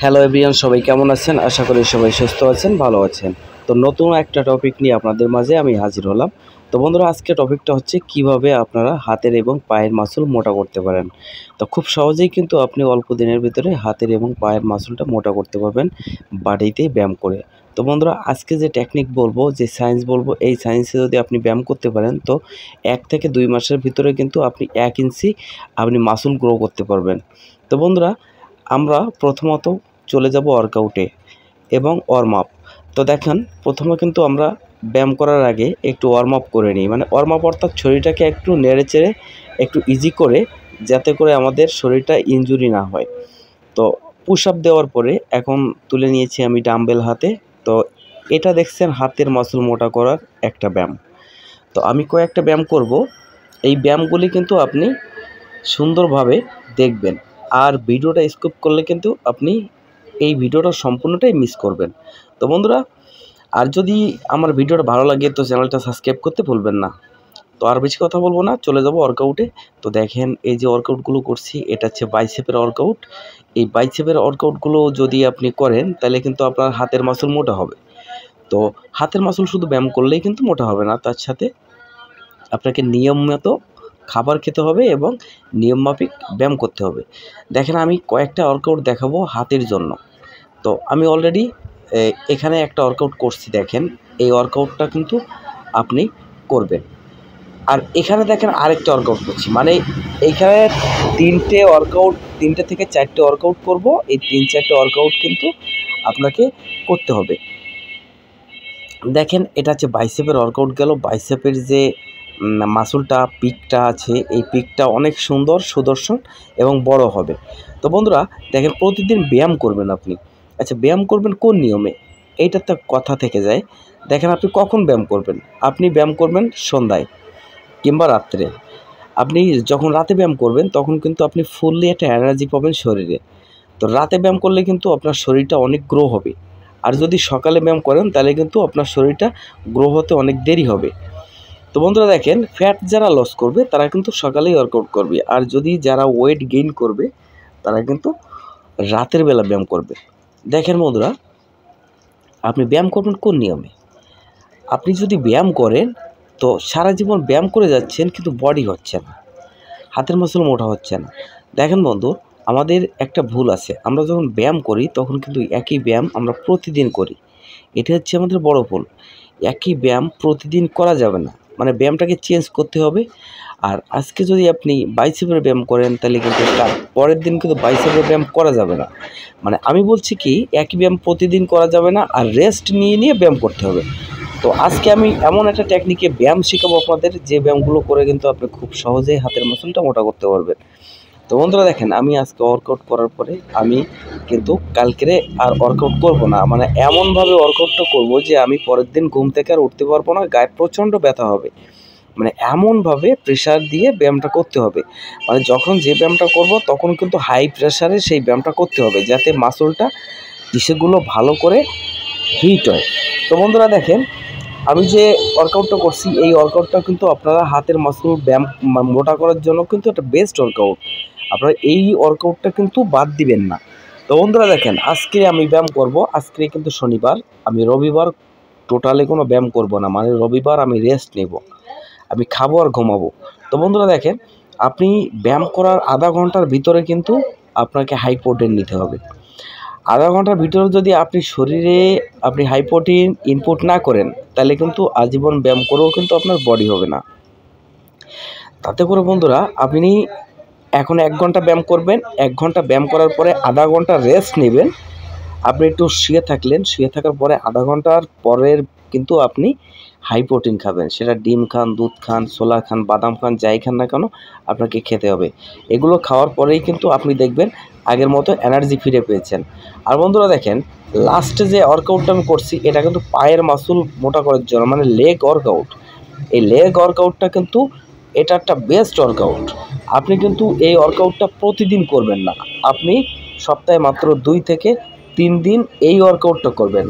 Hello everyone, সবাই কেমন আছেন? আশা করি সবাই সুস্থ আছেন, ভালো আছেন। তো নতুন একটা টপিক নিয়ে আপনাদের মাঝে আমি হাজির হলাম। তো বন্ধুরা, আজকে টপিকটা হচ্ছে কিভাবে আপনারা হাতের এবং পায়ের মাসল মোটা করতে পারেন। তো খুব সহজেই কিন্তু আপনি অল্প দিনের ভিতরে হাতের এবং পায়ের মাসলটা মোটা করতে পারবেন বাড়িতেই ব্যায়াম করে। তো বন্ধুরা, আজকে যে টেকনিক বলবো, যে সায়েন্স বলবো, এই সায়েন্সে যদি আপনি ব্যায়াম করতে পারেন তো 1 থেকে 2 মাসের ভিতরে কিন্তু আপনি 1 ইঞ্চি আপনি মাসল গ্রো করতে পারবেন। তো বন্ধুরা, আমরা প্রথমত চলে যাব ওয়ার্কআউটে এবং ওয়ার্ম আপ। তো দেখেন, প্রথমে কিন্তু আমরা ব্যায়াম করার আগে একটু ওয়ার্ম আপ করে নিই, মানে ওয়ার্ম আপ অর্থাৎ শরীরটাকে একটু নেড়ে চেড়ে একটু ইজি করে, যাতে করে আমাদের শরীরটা ইনজুরি না হয়। তো পুশ আপ দেওয়ার পরে এখন তুলে নিয়েছি আমি ডাম্বেল হাতে। তো এটা দেখছেন হাতের মাসল মোটা করার একটা ব্যায়াম। তো আমি কয়েকটা ব্যায়াম করব, এই ব্যায়ামগুলি কিন্তু আপনি সুন্দরভাবে দেখবেন। আর ভিডিওটা স্কিপ করলে কিন্তু আপনি এই ভিডিওটা সম্পূর্ণটাই মিস করবেন। তো বন্ধুরা, আর যদি আমার ভিডিওটা ভালো লাগে তো চ্যানেলটা সাবস্ক্রাইব করতে ভুলবেন না। তো আর বেশি কথা বলবো না, চলে যাব ওয়ার্কআউটে। তো দেখেন, এই যে ওয়ার্কআউটগুলো করছি এটা হচ্ছে বাইসেপের ওয়ার্কআউট। এই বাইসেপের ওয়ার্কআউটগুলো যদি আপনি করেন তাহলে কিন্তু আপনার হাতের মাসল মোটা হবে। তো হাতের মাসল শুধু ব্যায়াম করলেই কিন্তু মোটা হবে না, তার সাথে আপনাকে নিয়মিত খাবার খেতে হবে এবং নিয়মমাফিক ব্যায়াম করতে হবে। দেখেন, আমি কয়েকটা ওয়ার্কআউট দেখাবো হাতের জন্য। তো আমি অলরেডি এখানে একটা ওয়ার্কআউট করছি, দেখেন এই ওয়ার্কআউটটা কিন্তু আপনি করবেন। আর এখানে দেখেন আরেকটা ওয়ার্কআউট করছি, মানে এইখানে তিনটে থেকে চারটে ওয়ার্কআউট করব। এই 3-4টে ওয়ার্কআউট কিন্তু আপনাকে করতে হবে। দেখেন, এটা হচ্ছে বাইসেপের ওয়ার্কআউট গেল। বাইসেপের যে মাসলটা পিকটা আছে, এই পিকটা অনেক সুন্দর, সুদর্শন এবং বড় হবে। তো বন্ধুরা দেখেন, প্রতিদিন ব্যায়াম করবেন আপনি। আচ্ছা, ব্যায়াম করবেন কোন নিয়মে, এইটা তো কথা থেকে যায়। দেখেন, আপনি কখন ব্যায়াম করবেন? আপনি ব্যায়াম করবেন সন্ধ্যায় কিংবা রাত্রে। আপনি যখন রাতে ব্যায়াম করবেন তখন কিন্তু আপনি ফুললি একটা এনার্জি পাবেন শরীরে। তো রাতে ব্যায়াম করলে কিন্তু আপনার শরীরটা অনেক গ্রো হবে। আর যদি সকালে ব্যায়াম করেন তাহলে কিন্তু আপনার শরীরটা গ্রো হতে অনেক দেরি হবে। তো বন্ধুরা দেখেন, ফ্যাট যারা লস করবে তারা কিন্তু সকালেই ওয়ার্কআউট করবে, আর যদি যারা ওয়েট গেইন করবে তারা কিন্তু রাতের বেলা ব্যায়াম করবে। দেখেন বন্ধুরা, আপনি ব্যায়াম করবেন কোন নিয়মে? আপনি যদি ব্যায়াম করেন তো সারা জীবন ব্যায়াম করে যাচ্ছেন কিন্তু বডি হচ্ছে না, হাতের মাসল মোটা হচ্ছে না। দেখেন বন্ধু, আমাদের একটা ভুল আছে, আমরা যখন ব্যায়াম করি তখন কিন্তু একই ব্যায়াম আমরা প্রতিদিন করি। এটা হচ্ছে আমাদের বড় ভুল। একই ব্যায়াম প্রতিদিন করা যাবে না, মানে ব্যায়ামটাকে চেঞ্জ করতে হবে। আর আজকে যদি আপনি বাইসেপের ব্যায়াম করেন তাহলে কিন্তু তার পরের দিন কিন্তু বাইসেপের ব্যায়াম করা যাবে না। মানে আমি বলছি কি, একই ব্যায়াম প্রতিদিন করা যাবে না, আর রেস্ট নিয়ে নিয়ে ব্যায়াম করতে হবে। তো আজকে আমি এমন একটা টেকনিকে ব্যায়াম শেখাবো আপনাদের, যে ব্যায়ামগুলো করে কিন্তু আপনি খুব সহজেই হাতের মাসলটা মোটা করতে পারবেন। তো বন্ধুরা দেখেন, আমি আজকে ওয়ার্কআউট করার পরে আমি কিন্তু কালকে আর ওয়ার্কআউট করব না, মানে এমনভাবে ওয়ার্কআউটটা করব যে আমি পরের দিন ঘুম থেকে আর উঠতে পারবো না, গায়ে প্রচণ্ড ব্যথা হবে। মানে এমনভাবে প্রেশার দিয়ে ব্যায়ামটা করতে হবে, মানে যখন যে ব্যায়ামটা করব তখন কিন্তু হাই প্রেশারে সেই ব্যায়ামটা করতে হবে, যাতে মাসলটা টিস্যুগুলো ভালো করে হিট হয়। তো বন্ধুরা দেখেন, আমি যে ওয়ার্কআউটটা করছি এই ওয়ার্কআউটটা কিন্তু আপনারা হাতের মাসল ব্যায়াম মোটা করার জন্য কিন্তু একটা বেস্ট ওয়ার্কআউট। আপনারা এই ওয়ার্কআউটটা কিন্তু বাদ দিবেন না। তো বন্ধুরা দেখেন, আজকে আমি ব্যায়াম করব। আজকে কিন্তু শনিবার, আমি রবিবার টোটালি কোনো ব্যায়াম করব না, মানে রবিবার আমি রেস্ট নেব, আমি খাবো আর ঘুমাবো। তো বন্ধুরা দেখেন, আপনি ব্যায়াম করার আধা ঘন্টার ভিতরে কিন্তু আপনাকে হাই প্রোটিন নিতে হবে। আধা ঘন্টার ভিতরে যদি আপনি শরীরে হাই প্রোটিন ইনপুট না করেন তাহলে কিন্তু আজীবন ব্যায়াম করেও কিন্তু আপনার বডি হবে না। তাতে করে বন্ধুরা, আপনি এখন 1 ঘন্টা ব্যায়াম করবেন, 1 ঘন্টা ব্যায়াম করার পরে আধা ঘন্টা রেস্ট নেবেন। আপনি একটু শুয়ে থাকলেন, শুয়ে থাকার পরে আধা ঘন্টার পরের কিন্তু আপনি হাই প্রোটিন খাবেন। সেটা ডিম খান, দুধ খান, ছোলা খান, বাদাম খান, যাই খান না কেন আপনাকে খেতে হবে। এগুলো খাওয়ার পরেই কিন্তু আপনি দেখবেন আগের মতো এনার্জি ফিরে পেয়েছেন। আর বন্ধুরা দেখেন, লাস্টে যে ওয়ার্কআউটটা আমি করছি এটা কিন্তু পায়ের মাসল মোটা করার জন্য, মানে লেগ ওয়ার্কআউট। এই লেগ ওয়ার্কআউটটা কিন্তু এটা একটা বেস্ট ওয়ার্কআউট। আপনি কিন্তু এই ওয়ার্কআউটটা প্রতিদিন করবেন না, আপনি সপ্তাহে মাত্র 2 থেকে 3 দিন এই ওয়ার্কআউটটা করবেন।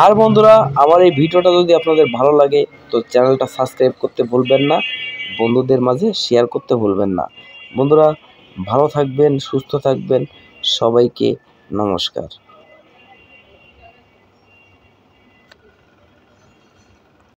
আর বন্ধুরা, আমার এই ভিডিওটা যদি আপনাদের ভালো লাগে তো চ্যানেলটা সাবস্ক্রাইব করতে ভুলবেন না, বন্ধুদের মাঝে শেয়ার করতে ভুলবেন না। বন্ধুরা, ভালো থাকবেন, সুস্থ থাকবেন, সবাইকে নমস্কার।